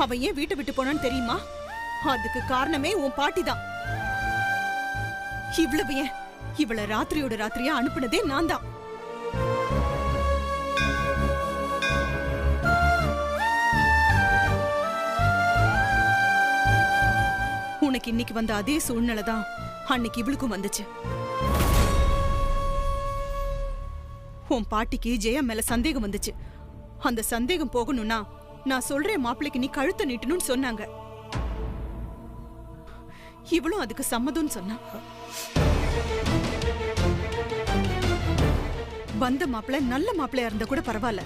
அவன் ஏன் வீட்டை விட்டு போனான்னு தெரியுமா? அதுக்கு காரணமே உன் பாட்டி தான். இவ்வளவு ஏன் இவள ராத்திரியோட ராத்திரியா அனுப்புனதே நான் தான். உனக்கு இன்னைக்கு வந்த அதே சூழ்நிலை தான் அன்னைக்கு இவளுக்கும் வந்துச்சு. உன் பாட்டிக்கு ஜெயா மேல சந்தேகம் வந்துச்சு. அந்த சந்தேகம் போகணும்னா நான் சொல்றேன் மாப்பிள்ளைக்கு நீ கழுத்தை நீட்டணும்னு சொன்னாங்க. இவளும் அதுக்கு சம்மதம்னு சொன்னா. வந்த மாப்பிள்ளை நல்ல மாப்பிள்ளையா இருந்தா கூட பரவாயில்ல,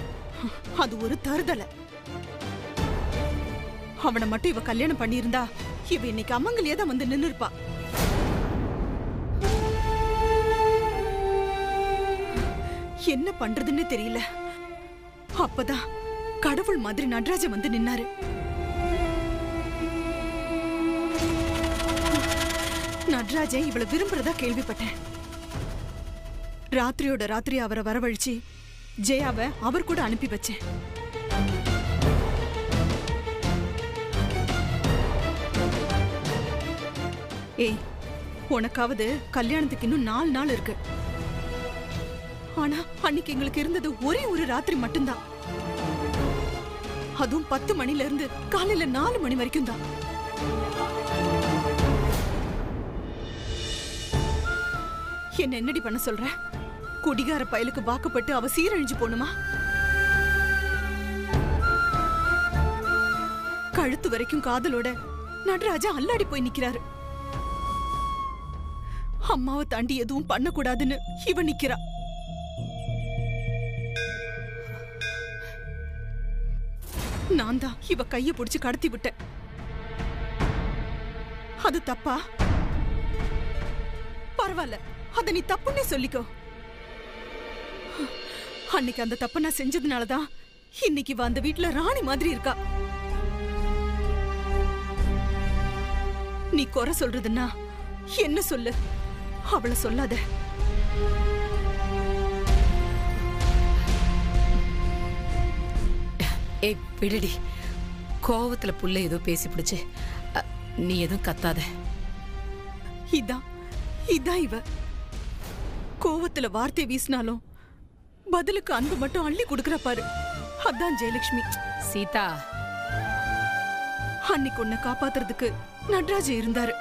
அது ஒரு தருதலை. அவனை மட்டும் இவ கல்யாணம் பண்ணியிருந்தா இவ இன்னைக்கு அம்மங்கலியே தான் வந்து நின்னு இருப்பா. என்ன பண்றதுன்னு தெரியல. அப்பதான் கடவுள் மாதிரி நடராஜன் வந்து நின்னாரு. நடராஜன் இவளை விரும்புறதா கேள்விப்பட்டேன். ராத்திரியோட ராத்திரி அவரை வரவழைச்சு ஜெயாவை அவர் கூட அனுப்பி வச்சேன். ஏய், உனக்காவது கல்யாணத்துக்கு இன்னும் 4 நாள் இருக்கு. ஆனா அன்னைக்கு எங்களுக்கு இருந்தது ஒரே ஒரு ராத்திரி மட்டும்தான். அதுவும் 10 மணில இருந்து காலையில 4 மணி வரைக்கும் தான். என்ன என்னடி பண்ண சொல்ற? குடிகார பயலுக்கு வாக்கப்பட்டு அவ சீரழிஞ்சு போணுமா? கழுத்து வரைக்கும் காதலோட நடராஜா அல்லாடி போய் நிக்கிறாரு. அம்மாவை தாண்டி எதுவும் பண்ணக்கூடாதுன்னு இவ நிக்கிறா. நான் தான் இவ கைய பிடிச்சு கடத்தி விட்டேன். அது தப்பா? பரவாயில்ல, அத நீ தப்புன்னே சொல்லிக்கோ. அன்னைக்கு அந்த தப்ப நான் செஞ்சதுனாலதான் இன்னைக்கு அந்த வீட்டுல ராணி மாதிரி இருக்கா. நீ குறை சொல்றதுன்னா என்ன சொல்லு, அவளை சொல்லாத. ஏய் விடுடி, கோவத்துல புள்ள ஏதோ பேசி பிடிச்சு, நீ எதுவும் கத்தாத. இதான் இதான் இவ கோவத்துல வார்த்தை வீசினாலும் பதிலுக்கு அன்பு மட்டும் அள்ளி கொடுக்கற பாரு. அதான் ஜெயலட்சுமி. சீதா, அன்னைக்கு உன்னை காப்பாத்துறதுக்கு நடராஜன் இருந்தாரு.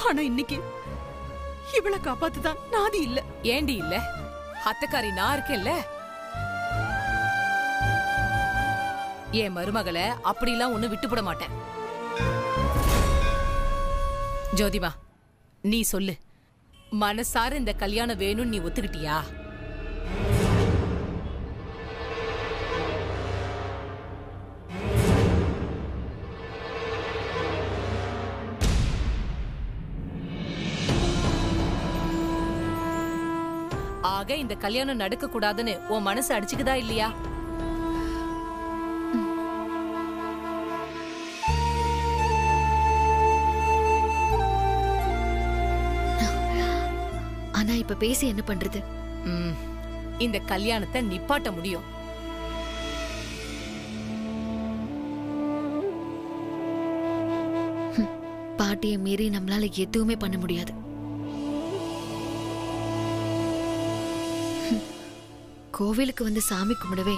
ஆனா இன்னைக்கு இவளை காப்பாத்துதான் நாதி இல்ல. ஏண்டி இல்ல? அத்தக்காரி நான் இருக்கேன்ல. என் மருமகளை அப்படிலாம் ஒண்ணு விட்டுப்பட மாட்டேன். ஜோதிமா, நீ சொல்லு, மனசார இந்த கல்யாணம் வேணும்னு நீ ஒத்துக்கிட்டியா? ஆக இந்த கல்யாணம் நடக்க கூடாதுன்னு உன் மனசு அடிச்சுக்குதா இல்லையா? ஆனா இப்ப பேசி என்ன பண்றது? இந்த கல்யாணத்தை நிப்பாட்ட முடியும். பாட்டியை மீறி நம்மளால எதுவுமே பண்ண முடியாது. கோவிலுக்கு வந்து சாமி கும்பிடவே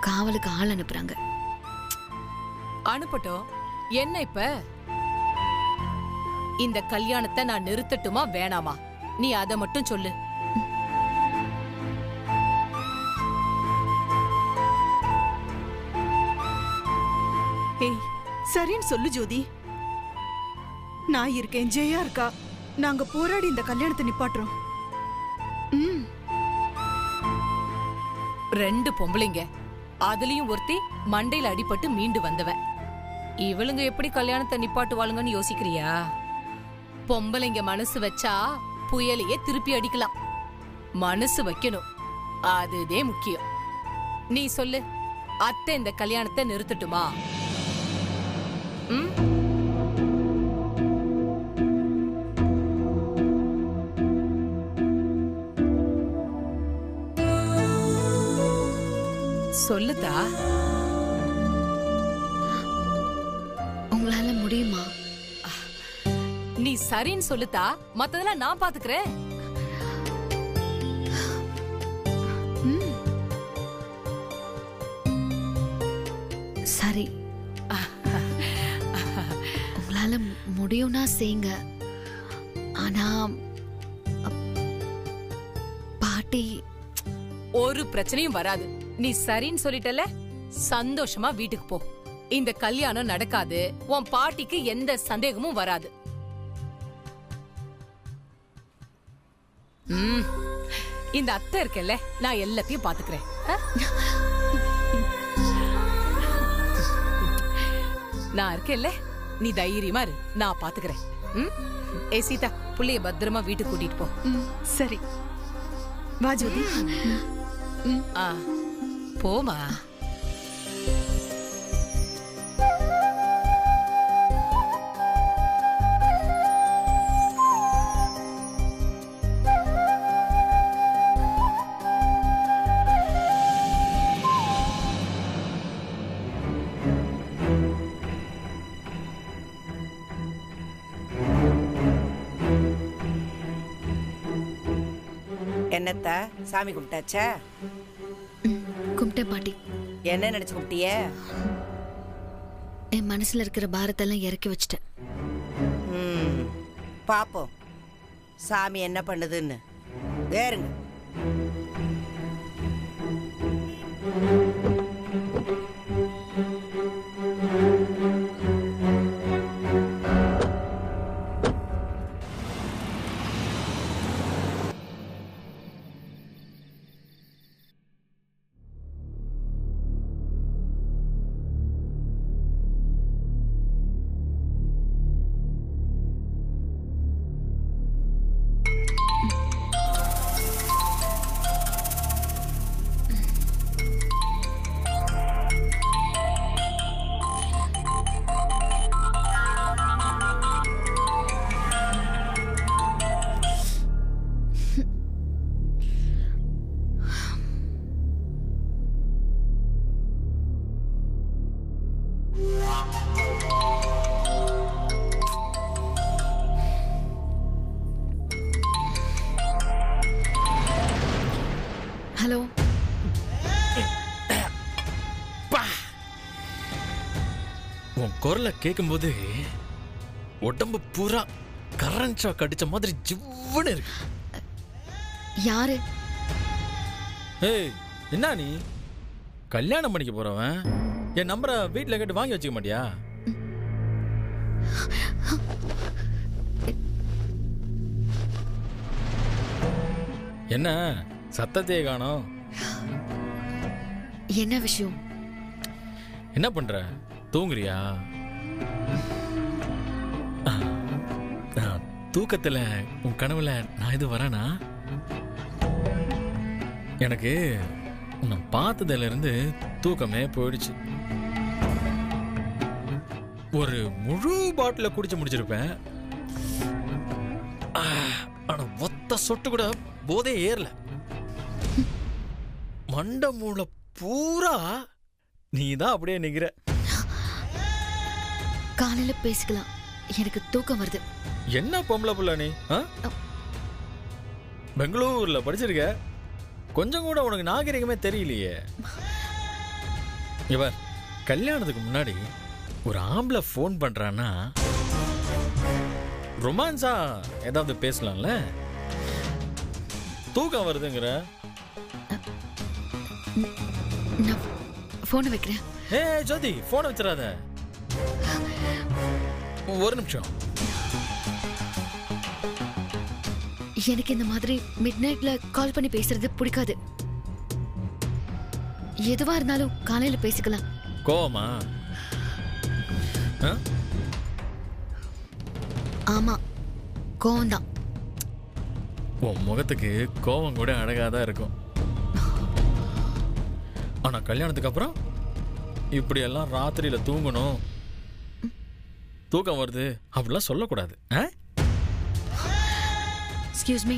காவலுக்கு ஆள் அனுப்புறாங்க. அனுப்பட்டும், என்ன இப்ப? இந்த கல்யாணத்தை நான் நிறுத்தட்டுமா வேணாமா? நீ அதை மட்டும் சொல்லு. ஏய், சரின்னு சொல்லு ஜோதி. நான் இருக்கேன், ஜெயா இருக்கா. நாங்க போராடி இந்த கல்யாணத்தை நிப்பாட்டுறோம். 2 பொம்பளைங்க, அதுலயும் ஒருத்தி மண்டையில அடிபட்டு மீண்டு வந்தவ. இவளுங்க எப்படி கல்யாணத்தை நிப்பாட்டுவாளுங்கன்னு யோசிக்கிறியா? பொம்பளைங்க மனசு வச்சா புயலையே திருப்பி அடிக்கலாம். மனசு வைக்கணும், அதுதே முக்கியம். நீ சொல்லு, அத்தை இந்த கல்யாணத்தை நிறுத்தட்டுமா? சொல்லுதா? முடியுமா? நீ சரின்னு சொல்லுதா, மத்ததெல்லாம் நான் பாத்துக்கிறேன். சரி, உங்களால முடியும்னா செய்யுங்க. ஆனா பாட்டி ஒரு பிரச்சனையும் வராது. நீ சரின்னு சொல்லிட்டல, சந்தோஷமா வீட்டுக்கு போ. இந்த கல்யாணம் நடக்காது. உன் பாட்டிக்கு எந்த சந்தேகமும் வராது. இந்த அத்தை இருக்கல, நான் எல்லாத்தையும் பாத்துக்கிறேன். நான் இருக்கேல்ல, நீ தைரியமா இரு, நான் பாத்துக்கிறேன். ஏ சீதா, புள்ளைய பத்திரமா வீட்டுக்கு கூட்டிட்டு போ. சரி வா ஜோதி. போமா. என்னத்த சாமி கும்பிட்டாச்சா? கும்பிட்டேன் பாட்டி. என்ன நினைச்சு கும்பிட்டிய? என் மனசுல இருக்கிற பாரத்தெல்லாம் இறக்கி வச்சிட்டேன். பாப்போம் சாமி என்ன பண்ணுதுன்னு. வேறுங்க ஹலோ. உன் குரலை கேட்கும்போது உடம்பு பூரா கரண்ட் ஷாக் அடிச்ச மாதிரி ஜிவ்வுன்னு இருக்கு. யாரு? ஏய், என்ன நீ கல்யாணம் பண்ணிக்க போறவன் என் நம்பரை வீட்டில் கேட்டு வாங்கி வச்சுக்க மாட்டியா? என்ன சத்தத்தையே காணோம்? என்ன விஷயம்? என்ன பண்ற? தூங்குறியா? தூக்கத்துல உன் கனவுல நான் இது வரேனா? எனக்கு உன்னை பார்த்ததுல இருந்து தூக்கமே போயிடுச்சு. ஒரு முழு பாட்டில குடிச்சு முடிச்சிருப்பேன். ஆனா ஒத்த சொட்டு கூட போதே ஏறல. மண்ட மூளை பூரா நீதான் அப்படியே நிக்கிற. காலையில பேசிக்கலாம், எனக்கு தூக்கம் வருது. என்ன பொம்பளை புள்ள நீ? பெங்களூர்ல படிச்சிருக்க, கொஞ்சம் கூட உனக்கு நாகரிகமே தெரியலையே. இவர் கல்யாணத்துக்கு முன்னாடி ஒரு ஆம்பளை ஃபோன் பண்றான்னா ரொமான்ஸா ஏதாவது பேசலாம்ல. தூக்கம் வருதுங்கிற. நான் போனை வைக்கிறேன். ஏய் ஜோதி, போனை வச்சிடாத. ஒரு நிமிஷம். எனக்கு இந்த மாதிரி மிட் நைட்ல கால் பண்ணி பேசுறது பிடிக்காது. எதுவா இருந்தாலும் காலையில பேசிக்கலாம். கோவமா? ஆமா, கோவம்தான். உன் முகத்துக்கு கோவம் கூட அழகாதான் இருக்கும். ஆனா கல்யாணத்துக்கு அப்புறம் இப்படி எல்லாம் ராத்திரியில தூங்கணும், தூக்கம் வருது அப்படிலாம் சொல்லக்கூடாது. எக்ஸ்கியூஸ் மீ,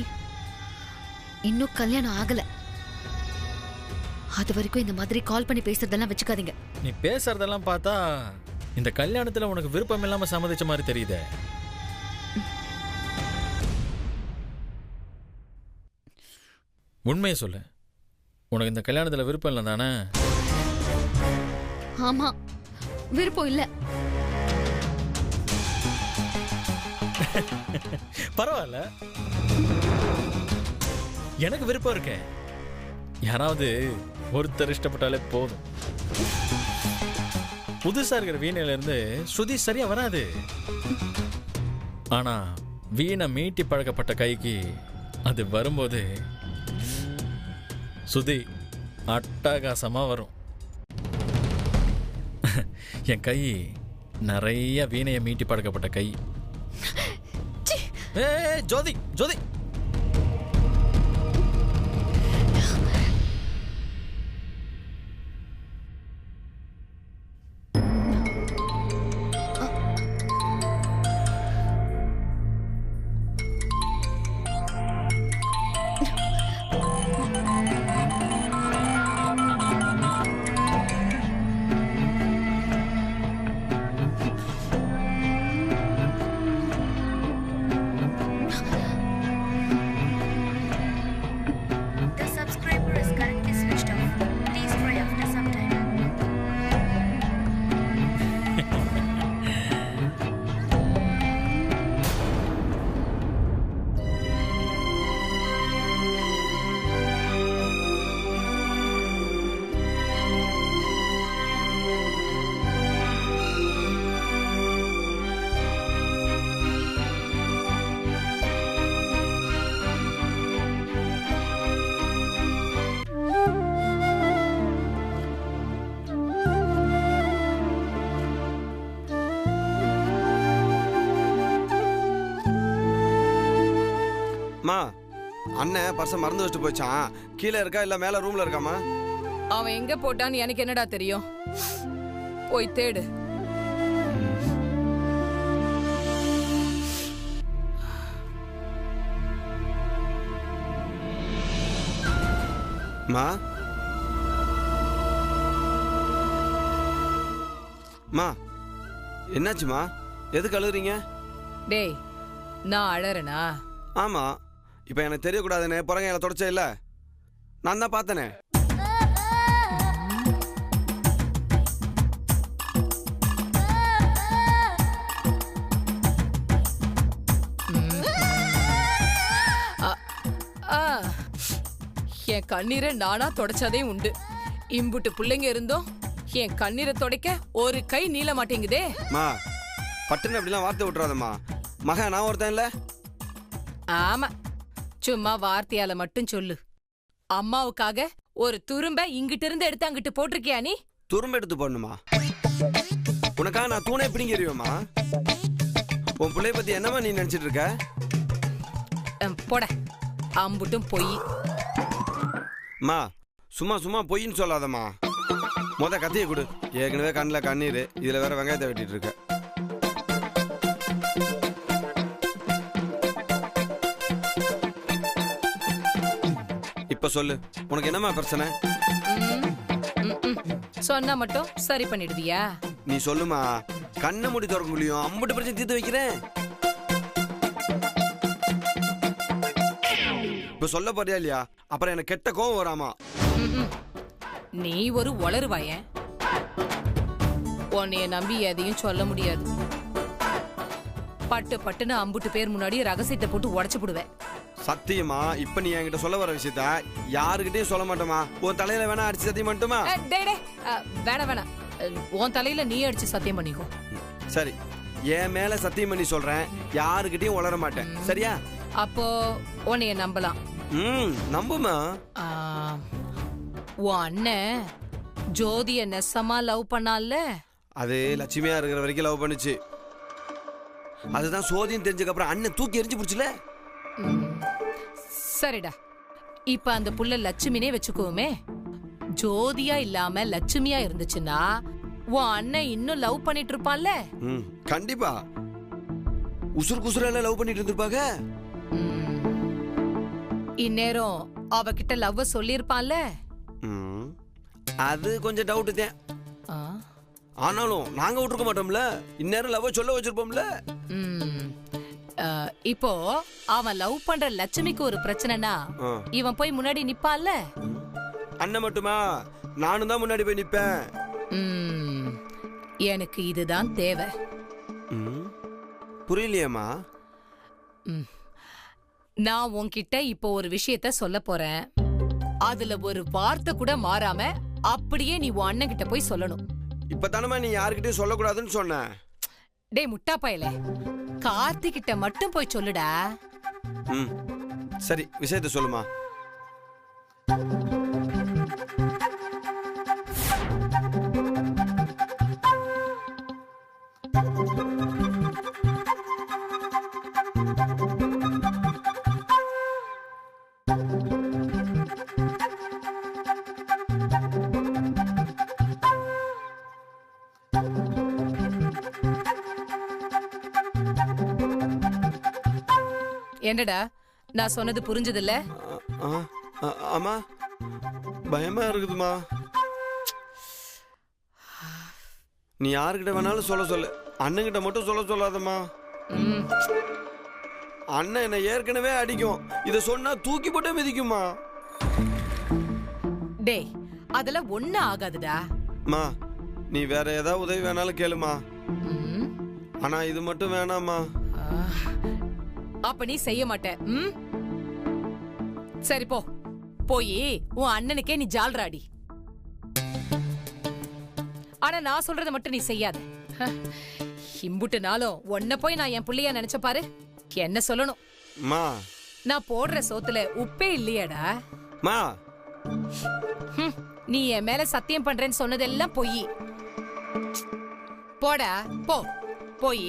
இன்னும் கல்யாணம் ஆகல. அது வரைக்கும் இந்த மாதிரி கால் பண்ணி பேசுறதெல்லாம் வச்சுக்காதீங்க. நீ பேசுறதெல்லாம் பார்த்தா இந்த கல்யாணத்துல உனக்கு விருப்பம் இல்லாம சம்மதிச்ச மாதிரி தெரியுதே. உண்மையை சொல்லு, உனக்கு இந்த கல்யாணத்துல விருப்பம் இல்லை தானே? ஆமா, விருப்பம் இல்ல. பரவாயில்ல, எனக்கு விருப்பம் இருக்கே. யாராவது ஒருத்தர் இஷ்டப்பட்டாலே போதும். புதுசா இருக்கிற வீணையில இருந்து ஸ்ருதி சரியா வராது. ஆனா வீணை மீட்டி பழக்கப்பட்ட கைக்கு அது வரும்போது சுதி அட்டகாசமா வரும். என் கை நிறைய வீணைய மீட்டி பழக்கப்பட்ட கை. ஜோதி ஜோதி, மா, அண்ணன் பர்ஸை மறந்து வச்சுட்டு போச்சான். கீழே இருக்கா இல்ல மேல ரூம்ல இருக்காமா? அவன் எங்க போட்டான்னு எனக்கு என்னடா தெரியும்? போய் தேடு. மா மா, என்னாச்சுமா? எதுக்கு அழுகுறீங்க? டேய், நான் அழறனா? ஆமா, இப்ப எனக்கு தெரியக்கூடாதுன்னு புறங்க தொடச்சே இல்ல, நான் தான் பார்த்தனே. என் கண்ணீரை நானா தொடச்சதே உண்டு. இம்புட்டு பிள்ளைங்க இருந்தோம் என் கண்ணீரை துடைக்க ஒரு கை நீள மாட்டேங்குதே. மா, பட்டுன்னு அப்படிலாம் வார்த்தை விட்டுறாதம்மா. மகன் நான் ஒருத்தன் இல்ல? ஆமா, சும்மா வார்த்தையால மட்டும் சொல்லு. அம்மாவுக்காக ஒரு துரும்ப இங்கிட்டு இருந்து எடுத்து அங்கிட்டு போட்டிருக்கியா நீ? துரும்ப எடுத்து போடணுமா? உனக்காக நான் தூணே பிடிங்க எறிவேம்மா. உன் பிள்ளைய பத்தி என்னமா நீ நினைச்சிட்டு இருக்க? போட, அம்புட்டும் பொய். மா, சும்மா சும்மா பொய்ன்னு சொல்லாதம்மா. முத கத்தியை கொடு. ஏற்கனவே கண்ணில் கண்ணீர், இதுல வேற வெங்காயத்தை வெட்டிட்டு இருக்க. இப்ப சொல்லு, உனக்கு என்னமா பிரச்சனை? சொன்னா மட்டும் சரி பண்ணிடுவியா? நீ சொல்லுமா, கண்ணை மூடி திறக்க முடியும். அம்புட்டு பிரச்சனை தீர்த்து வைக்கிறேன். இப்ப சொல்ல போறியா இல்லையா? அப்புறம் எனக்கு கெட்ட கோவம் வராமா? நீ ஒரு உளறுவாயன். உன்னைய நம்பி எதையும் சொல்ல முடியாது. பட்டு பட்டுன்னு அம்புட்டு பேர் முன்னாடி ரகசியத்தை போட்டு உடைச்சு போடுவேன். சத்தியமா இப்ப நீ என்கிட்ட சொல்ல வர விஷயத்த யாருக்கிட்டையும் சொல்ல மாட்டோமா? உன் தலையில வேணா அடிச்சு சத்தியம் மட்டுமா? வேணாம் வேணாம், உன் தலையில நீ அடிச்சு சத்தியம் பண்ணிக்கோ. சரி, என் மேல சத்தியம் பண்ணி சொல்றேன், யாருக்கிட்டையும் உளர மாட்டேன், சரியா? அப்போ உன்னைய நம்பலாம். நம்புமா? உன் அண்ணன் ஜோதிய நெசமா லவ் பண்ணால? அது லட்சுமியா இருக்கிற வரைக்கும் லவ் பண்ணுச்சு. அதுதான் சோதின்னு தெரிஞ்சதுக்கு அப்புறம் அண்ணன் தூக்கி எரிஞ்சு பிடிச்சல. சரிடா, இப்ப அந்த புள்ள லட்சுமினே வச்சுக்கோமே. ஜோதியா இல்லாம லட்சுமியா இருந்துச்சுன்னா உன் அண்ணன் இன்னும் லவ் பண்ணிட்டு இருப்பான்ல? கண்டிப்பா. உசுறு குசுறால லவ் பண்ணிட்டு இருந்திருப்பாங்க. இந்நேரம் அவகிட்ட லவ் சொல்லிருப்பான்ல? அது கொஞ்சம் டவுட் தான். ஆனாலும் நாங்க விட்டுருக்க மாட்டோம்ல. இந்நேரம் லவ் சொல்ல வச்சிருப்போம்ல. இப்போ அவன் லவ் பண்ற லட்சுமிக்கு ஒரு பிரச்சனைனா இவன் போய் முன்னாடி நிப்பான்ல. அண்ணன் மட்டுமா? நானும் தான் முன்னாடி போய் நிப்பேன். எனக்கு இதுதான் தேவை. புரியலையேம்மா. நான் உன்கிட்ட இப்போ ஒரு விஷயத்த சொல்ல போறேன். அதுல ஒரு வார்த்தை கூட மாறாம அப்படியே நீ உன் அண்ணன் கிட்ட போய் சொல்லணும். இப்பதானமா நீ யாருக்கிட்டயும் சொல்லக்கூடாதுன்னு சொன்ன. டேய் முட்டா பயலே, கார்த்திக் கிட்ட மட்டும் போய் சொல்லுடா. சரி, விஷயத்த சொல்லுமா. என்னடா நான் சொன்னது புரிஞ்சதில்ல? ஆமா, பயமா இருக்குதுமா. நீ யாருக்கிட்ட வேணாலும் சொல்ல சொல்லு, அண்ணன்கிட்ட மட்டும் சொல்ல சொல்லாதம்மா. அண்ணன் என்ன ஏற்கனவே அடிக்கும், இத சொன்னா தூக்கி போட்டே மிதிக்குமா. டேய் அதெல்லாம் ஒண்ணும் ஆகாதுடா. மா, நீ வேற ஏதாவது உதவி வேணாலும் கேளுமா. ஆனா இது மட்டும் வேணாமா. அப்ப நீ செய்ய மாட்ட. சரி போ, போய் உன் அண்ணனுக்கே நீ ஜால்ராடி. ஆனா நான் சொல்றத மட்டும் நீ செய்யாத. இம்புட்டு நாளும் உன்ன போய் நான் என் புள்ளையா நினைச்ச பாரு. என்ன சொல்லணும்? நான் போடுற சோத்துல உப்பே இல்லையாடா. நீ என் மேல சத்தியம் பண்றேன்னு சொன்னதெல்லாம் பொய். போடா போ, போய்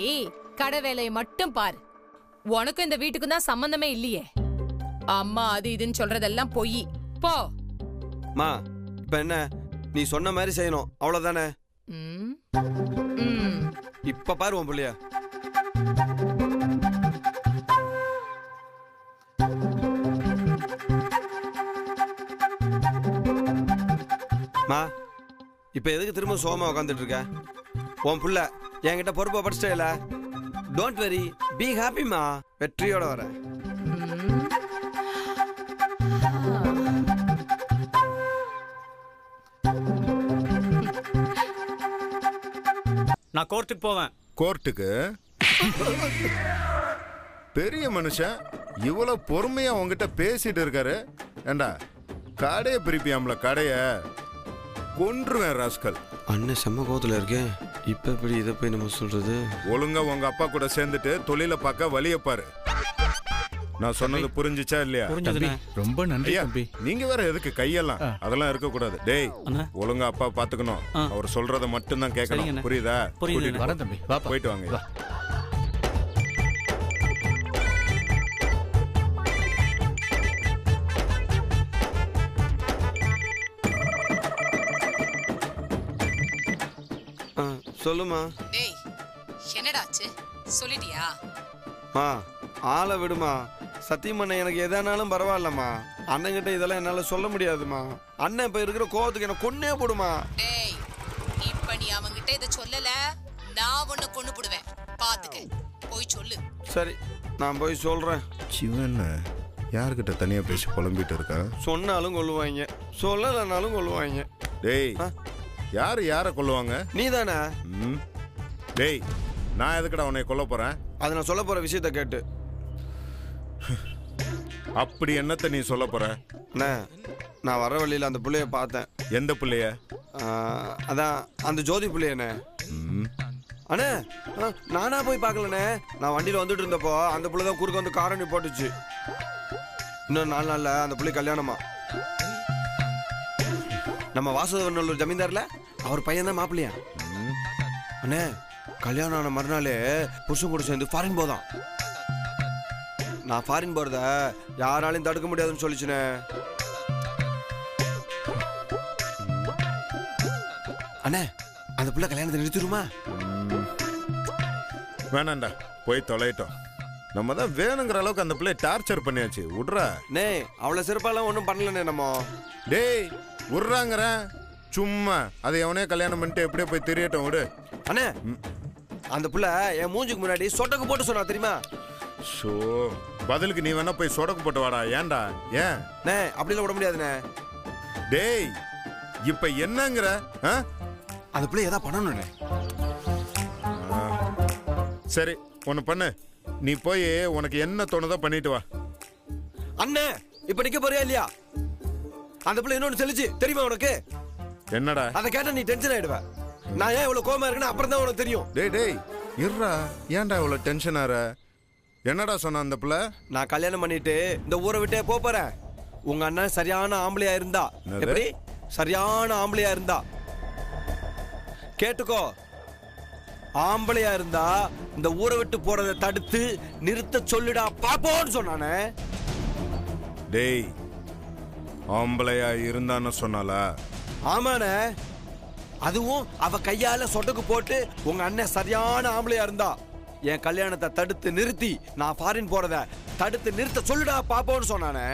கடை வேலையை மட்டும் பாரு. உனக்கும் இந்த வீட்டுக்கும் தான் சம்பந்தமே இல்லையே. அம்மா அது இதுன்னு சொல்றதெல்லாம் பொய். போ. மா, இப்ப என்ன நீ சொன்ன மாதிரி செய்யணும், அவ்வளவுதானே? இப்ப பாரு உன் புள்ளைய. மா, இப்ப எதுக்கு திரும்ப சோமா உட்காந்துட்டு இருக்க? உன் புள்ள என்கிட்ட பொறுப்பை படிச்சிட்டே. டோன்ட் வெரி, பி ஹாப்பிமா. வெற்றியோட வர. நான் கோர்ட்டுக்கு போவேன். கோர்ட்டுக்கு? பெரிய மனுஷன் இவ்வளவு பொறுமையா உங்ககிட்ட பேசிட்டு இருக்காரு. ஏண்டா கடையை பிரிப்பியாம்ல, கடைய கொன்றுவேன் ராஸ்கல். அண்ணன் செம்ம கோவத்துல இருக்கேன். இப்ப எப்படி இதை போய் நம்ம சொல்றது? ஒழுங்கா உங்க அப்பா கூட சேர்ந்துட்டு தொழில பார்க்க வழிய பாரு. நான் சொன்னது புரிஞ்சுச்சா இல்லையா? ரொம்ப நன்றி. நீங்க வேற எதுக்கு கையெல்லாம் அதெல்லாம் இருக்க கூடாது. டேய், ஒழுங்கா அப்பா பாத்துக்கணும். அவர் சொல்றத மட்டும் தான் கேட்கணும். புரியுதா? வரேன் தம்பி. போயிட்டு வாங்க. சொல்லுமா. டேய் என்னடாச்சு, சொல்லிட்டியா? ஆளை விடுமா. சத்தியம் பண்ண எனக்கு எதானாலும் பரவாயில்லம்மா. அண்ணன்கிட்ட இதெல்லாம் என்னால சொல்ல முடியாதுமா. அண்ணன் இப்ப இருக்கிற கோவத்துக்கு என்ன கொன்னே போடுமா. டேய் இப்ப நீ அவங்கிட்ட இத சொல்லல, நான் உன்னை கொன்னு போடுவேன். பாத்துக்க, போய் சொல்லு. சரி, நான் போய் சொல்றேன். சிவன் யார்கிட்ட தனியா பேசி புலம்பிட்டு இருக்கா? சொன்னாலும் கொல்லுவாங்க, சொல்லலனாலும் கொல்லுவாங்க. டேய், யாரு யார கொல்லுவாங்க? நீ தானே. டேய், நான் எதுக்குடா உன்னை கொல்ல போறேன்? அதை நான் சொல்ல போற விஷயத்த கேட்டு. அப்படி என்னத்த நீ சொல்ல போற? நான் வர வழியில அந்த புள்ளைய பார்த்தேன். எந்த புள்ளைய? அதான் அந்த ஜோதி புள்ளையண்ணே. அண்ணே, நானா போய் பார்க்கலண்ணே. நான் வண்டியில வந்துட்டு இருந்தப்போ அந்த புள்ளை தான் குறுக்க வந்து காரணி போட்டுச்சு. இன்னும் 4 நாள்ல அந்த புள்ளை கல்யாணமா. நம்ம வாசுதேவநல்லூர் ஜமீன்தார்ல அவர் பையன் தான் மாப்பிள்ளையா. அண்ணே, கல்யாணம் ஆன மறுநாளே புருஷன் கூட சேர்ந்து ஃபாரின் போதான். நான் ஃபாரின் போறத யாராலையும் தடுக்க முடியாதுன்னு சொல்லிச்சுனே. அண்ணே, அந்த புள்ள கல்யாணத்தை நிறுத்திடுமா? வேணாண்டா, போய் தொலைட்டோம். நம்ம தான் வேணுங்கிற அளவுக்கு அந்த பிள்ளை டார்ச்சர் பண்ணியாச்சு. விட்றா. நே, அவ்வளவு சிறப்பாலாம் ஒன்றும் பண்ணலண்ணே நம்ம. டேய், விட்றாங்கிறேன். சும்மா அதை எவனே கல்யாணம் பண்ணிட்டு எப்படியோ போய் தெரியட்டும் விடு. அண்ணே அந்த புள்ள என் மூஞ்சுக்கு முன்னாடி சொட்டக்கு போட்டு சொன்னா தெரியுமா? ஷோ பதிலுக்கு நீ வேணா போய் சொடக்கு போட்டு வாடா. ஏன்டா? ஏன் அப்படிலாம் விட முடியாதுண்ணே. டேய் இப்ப என்னங்கிற? அந்த பிள்ளை ஏதா பண்ணணும்ண்ணே. சரி ஒன்னு பண்ணு, நீ போய் உனக்கு என்ன தோணுதோ பண்ணிட்டு வா. அண்ணே இப்ப நிக்க போறியா இல்லையா? அந்த பிள்ளை இன்னொன்னு சொல்லிச்சு தெரியுமா உனக்கு? என்னடா? அதை கேட்டா நீ டென்ஷன் ஆயிடுவ. நான் ஏன் இவ்வளவு கோவமா இருக்கேன்னு அப்புறம் தான் உனக்கு தெரியும். டேய் இருடா, ஏன்டா இவ்வளவு டென்ஷன் ஆற? என்னடா சொன்ன அந்த பிள்ளை? நான் கல்யாணம் பண்ணிட்டு இந்த ஊரை விட்டே போறேன். உங்க அண்ணன் சரியான ஆம்பளையா இருந்தா, எப்படி சரியான ஆம்பளையா இருந்தா கேட்டுக்கோ, ஆம்பளையா இருந்தா இந்த ஊரை விட்டு போறதை தடுத்து நிறுத்த சொல்லிடா பாப்போன்னு சொன்னானே. டேய் ஆம்பளையா இருந்தான்னு சொன்னாலா? ஆமாண்ணே, அதுவும் அவ கையால சொடக்கு போட்டு உங்க அண்ணன் சரியான ஆம்பளையா இருந்தா என் கல்யாணத்தை தடுத்து நிறுத்தி நான் ஃபாரின் போறத தடுத்து நிறுத்த சொல்லுடா பாப்போன்னு சொன்னானே.